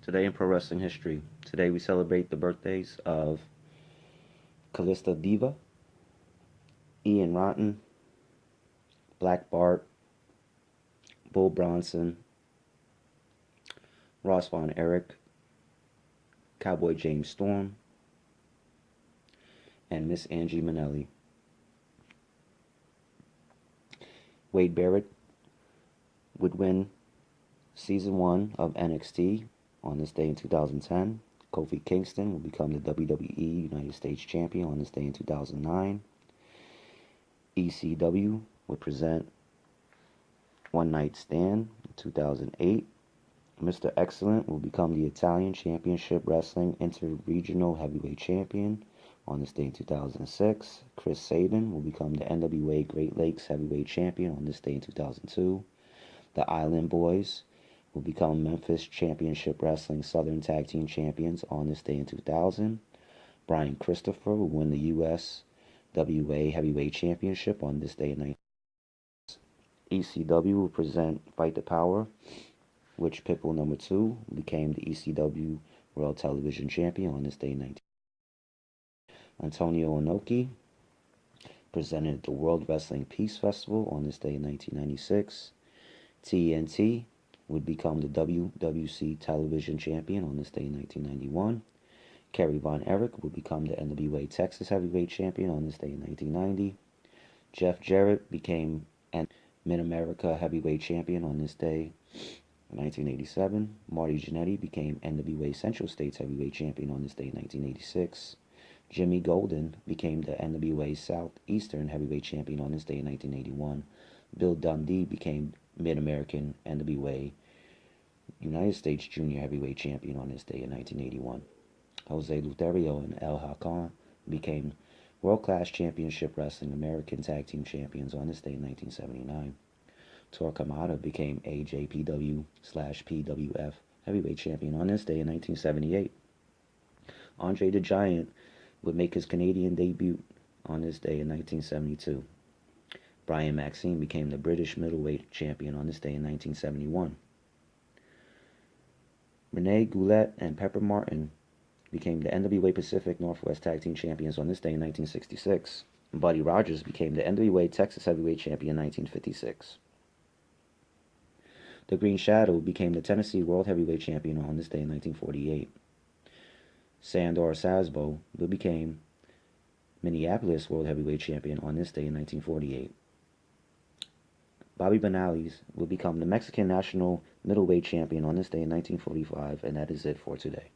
Today in pro wrestling history. Today we celebrate the birthdays of Callista Diva, Ian Rotten, Black Bart, Bull Bronson, Ross Von Erich, Cowboy James Storm, and Miss Angie Minelli. Wade Barrett would win Season 1 of NXT on this day in 2010. Kofi Kingston will become the WWE United States Champion on this day in 2009. ECW would present One Night Stand in 2008. Mr. Excellent will become the Italian Championship Wrestling Inter-Regional Heavyweight Champion on this day in 2006. Chris Sabin will become the NWA Great Lakes Heavyweight Champion on this day in 2002. The Island Boys will become Memphis Championship Wrestling Southern Tag Team Champions on this day in 2000. Brian Christopher will win the U.S. WA Heavyweight Championship on this day in 19. ECW will present Fight the Power, which Pitbull number 2 became the ECW World Television Champion on this day in 19. Antonio Inoki presented the World Wrestling Peace Festival on this day in 1996. TNT would become the WWC Television Champion on this day in 1991. Kerry Von Erich would become the NWA Texas Heavyweight Champion on this day in 1990. Jeff Jarrett became Mid-America Heavyweight Champion on this day in 1987. Marty Jannetty became NWA Central States Heavyweight Champion on this day in 1986. Jimmy Golden became the NWA Southeastern Heavyweight Champion on this day in 1981. Bill Dundee became Mid-American NWA United States Junior Heavyweight Champion on this day in 1981. Jose Lothario and El Halcon became World Class Championship Wrestling American Tag Team Champions on this day in 1979. Torquemada became AJPW/PWF Heavyweight Champion on this day in 1978. Andre the Giant would make his Canadian debut on this day in 1972. Brian Maxine became the British Middleweight Champion on this day in 1971. Renee Goulet and Pepper Martin became the NWA Pacific Northwest Tag Team Champions on this day in 1966. Buddy Rogers became the NWA Texas Heavyweight Champion in 1956. The Green Shadow became the Tennessee World Heavyweight Champion on this day in 1948. Sandor Sasbo became Minneapolis World Heavyweight Champion on this day in 1948. Bobby Benales will become the Mexican National Middleweight Champion on this day in 1945, and that is it for today.